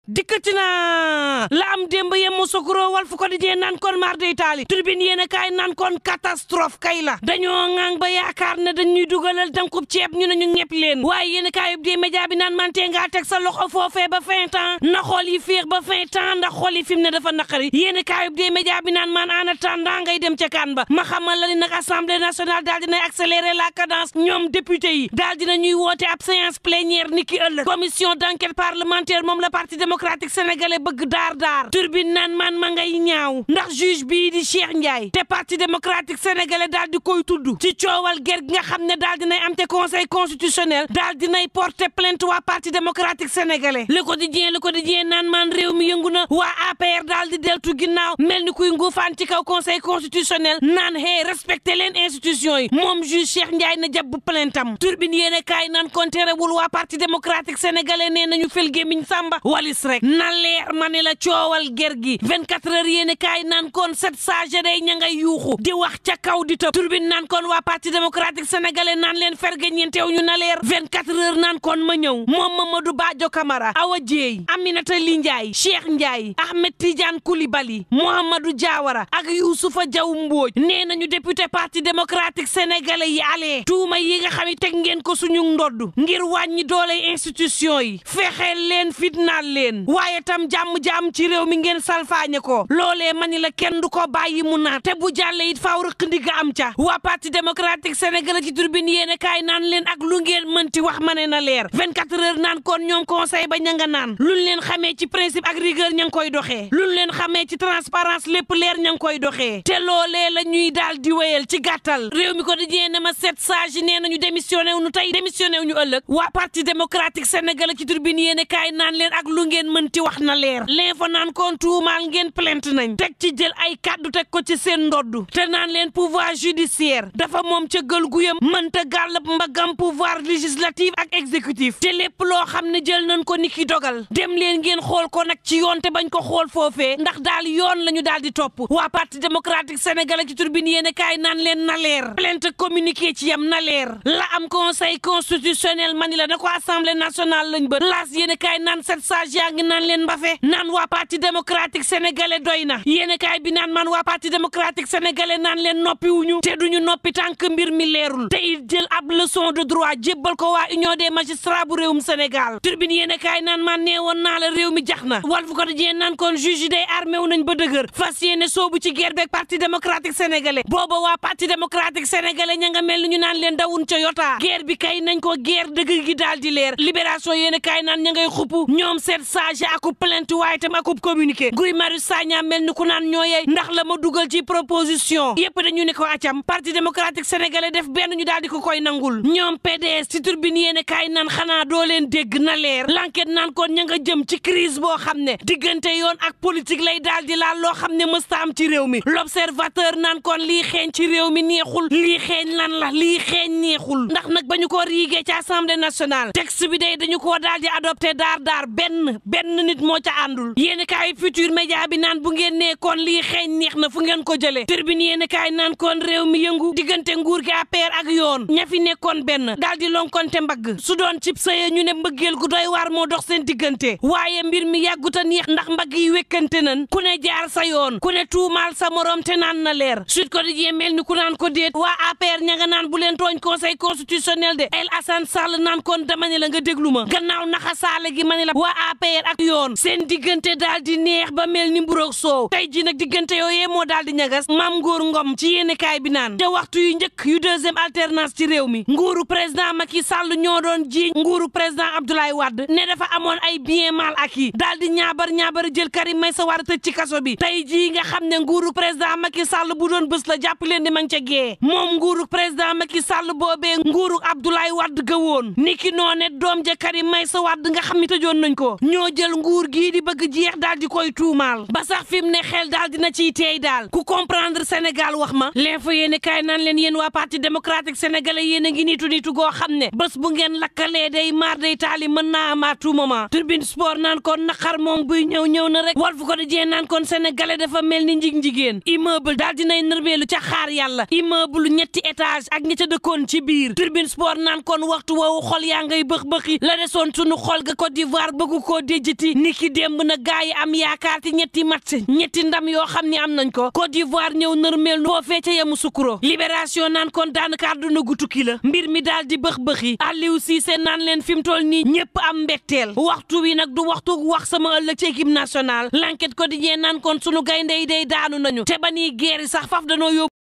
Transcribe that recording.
dikkati na la am démb yem sokuro Walf Quotidien naan kon mar day taali Tribune yéen a kaay naan kon catastrophe kay la dañoo ŋang ba yaakaar ne dañuy dugalal dankub ceeb ñu ne ñu ñepp leen waaye yéen a kaayub dee média bi naan man tee ngaa teg sa loxo foofee ba fin temps na xool yi féex ba fin temps ndax xool yi fi mu ne dafa naqari yéen a kaayub dee média bi naan man en attendant ngay dem ca kaan ba ma xamal la ni nag assemblée nationale daal dinay accélérer la cadence ñoom député yi daal dina ñuy woote ab séance plénière ni ki ëllëg commission d'enquête parlementaire moom la parti démocratique sénégalais bëgg daar Turbine naan man ma ngay ñaaw ndax juge bii di Cheikh Ndiaye te parti démocratique sénégalais daal di koy tudd ci coowal ger gi nga xam ne daal dinay am te conseil constitutionnel daal dinay porter plainte waa parti démocratique sénégalais Le Quotidien naan man réew mi yëngu na waa APR daal di deltu ginnaaw mel ni kuy nguufaan ci kaw conseil constitutionnel naan hee respecté leen institution yi moom juge Cheikh Ndiaye na jàpp plainte am Turbine yéene kaay naan kon terewul waa parti démocratique sénégalais nee nañu fel gémmiñ sàmba walis rek na leer ma ne la coowal ger gi 24 heures yéene kaay naan kon 7 sages day ña ngay yuuxu di wax ca kaw di tëb Turbine naan kon waa parti démocratique sénégalais naan leen ferge ñeenteew ñu na leer 24 heures naan kon ma ñëw moom Mamadou Badio Camara Awa Dieye Aminata Ly Ndiaye Cheikh Ndiaye Ahmed Tidiane Coulibaly Mouhamadou Diawara ak Youssoufa Diaw Mbodj nee nañu député parti démocratique sénégalais yi alee tuuma yi nga xam ne teg ngeen ko suñu ndodd ngir wàññi dooley institution yi fexeel leen fitnaal leen waaye tam jàmm ci réew mi ngeen salfaañe ko loolee mani la kenn du ko bàyyi mu naat te bu jàlle it faaw rëq ndiga am ca waa parti démocratique sénégalais ci Turbine yéene kaay naan leen ak lu ngeen mënti wax ma ne na leer 24 heures naan kon ñoom conseil ba ña nga naan luñ leen xamee ci principe ak rigueur ña ngi koy doxee luñ leen xamee ci transparence lépp leer ña ngi koy doxee te loolee la ñuy daal di wéyal ci gàttal réew mi ko di ne ma 7 sages nee nañu démissionné wu ñu tey démissionné wu ñu ëllëg waa parti démocratique sénégalais ci Turbine yéene kaay naan leen ak lu ngeen mënti wax na leer l'info naan kon tuumaal ngeen plainte nañ teg ci jël ay kàddu teg ko ci seen ndoddu te naan leen pouvoir judiciaire dafa moom ca gël guyam mënta gàllab mbagam pouvoir législatif ak exécutif te lépp loo xam ne jël nañ ko ni ki dogal dem leen ngeen xool ko nag ci yoon te bañ ko xool foofee ndax daal yoon la ñu daal di topp waa parti démocratique sénégalais ci Turbine yéene kaay naan leen na leer plainte communiqué ci yam na leer la am conseil constitutionnel mani la na ko assemblée nationale lañ bët laas yéene kaay naan 7 sages yaa ngi naan leen mbafe naan waa parti démocratique sénégalais doy na yéene kaay bi naan man waa parti démocratique sénégalais naan leen noppi wuñu te duñu noppi tànk mbir mi leerul te it jël ab leçon de droit jébbal ko waa union des magistrats bu réewum Sénégal Turbine yéene kaay naan man nee woon naa la réew mi jax na Walf Quotidien naan kon juge yi day armé wu nañ ba dëgër fas yéene soobu ci guerre beeg parti démocratique sénégalais booba waa parti démocratique sénégalais ña nga mel ni ñu naan leen dawun ca yotaa guerre bi kay nañ ko guerre dëgg gi daal di leer libération yéene kaay naan ña ngay xuppu ñoom 7 sages akub plainte waaye tam akub communiqué Guy Marius Sagna mel ni ku naan ñooyey ndax la ma dugal ci proposition yépp dañu ne ko acam parti démocratique sénégalais def benn ñu daal di ko koy nangul ñoom PDS ci Turbine yéene kaay naan xanaa doo leen dégg na leer l'enquête naan kon ña nga jëm ci crise boo xam ne diggante yoon ak politique lay daal di laal loo xam ne mësta am ci réew mi l'observateur naan kon lii xeeñ ci réew mi neexul lii xeeñ lan la lii xeeñ neexul ndax nag ba ñu ko riigee ci assemblée nationale texte bi day dañu koo daal di adopté daar benn nit moo ca àndul yéen kaay futur média bi naan bu ngeen nee kon lii xeeñ neex na fu ngeen ko jëlee Turbine yéen kaay naan kon réew mi yëngu diggante nguur gi APR ak yoon ña fi nekkoon benn daal di lonkonte mbagg su doon cib sëye ñu ne mbëggeel gu doy waar moo dox seen diggante waaye mbir mi yàgguta neex ndax mbagg yi wekkante nan ku ne jaar sa yoon ku ne tuumaal sa morom te naan na leer Sud Quotidien mel ni ku naan ko déet waa APR ña nga naan bu leen tooñ conseil constitutionnel de El Assane Sall naan kon dama ne la nga déglu ma gannaaw naxa saale gi ma ne la waa APR ak yoon seen diggante daal di neex ba mel ni mburoog soow tey ji nag diggante yooyee moo daal di ñagas Mame Ngor Ngom ci yéenekaay bi naan te waxtu yu njëkk yu deuxième alternance ci réew mi nguuru président Macky Sall ñoo doon ji nguuru président Abdoulaye Wade ne dafa amoon ay bien mal acquis daal di ñaabar jël Karim Meïssa Wade tëj ci kaso bi tey jii nga xam ne nguuru président Macky Sall bu doon bés la jàpp leen di mang ca gee moom nguuru président Macky Sall boobee nguuru Abdoulaye Wade ga woon niki noone doom ja Karim Meïssa Wade nga xam ne tëjoon nañ ko ñoo jël nguur gii di bëgg jeex daal di koy tuumaal ba sax fi mu ne xel daal dina ciy teey daal ku comprendre Sénégal wax ma l'info yéene kaay naan leen yéen waa parti démocratique sénégalais yéen a ngi nitu goo xam ne bés bu ngeen lakkalee day maar day taali mën naa am à tout moment Tribune Sport naan kon naqar moom buy ñëw na rek Walf Quotidien naan kon sénégalais dafa mel ni njigéen immeuble daal dinay nërmeelu ca xaar yàlla immeuble 3 étage ak ña ca dëkkoon ci biir Tribune Sport naan kon waxtu woowu xol yaa ngay bëx-bëxi la desoon sunu xol ga Côte d'Ivoire bëggu koo déjjati niki démb na gaa yi am yaakaar ci ñetti ndam yoo xam ne am nañ ko Côte d'Ivoire ñëw nërmeel nu foofee ca Yamoussoukro Libération naan kon daanaka àdduna gu tukki la mbir mi daal di bëx-bëxi Aliou Cissé naan leen fi mu toll nii ñëpp am mbetteel waxtu wi nag du waxtu wax sama ëllëg ci équipe nationale L'Enquête Quotidien naan kon sunu gaynde yi day daanu nañu te ba nii guerre sax faf danoo yóbbu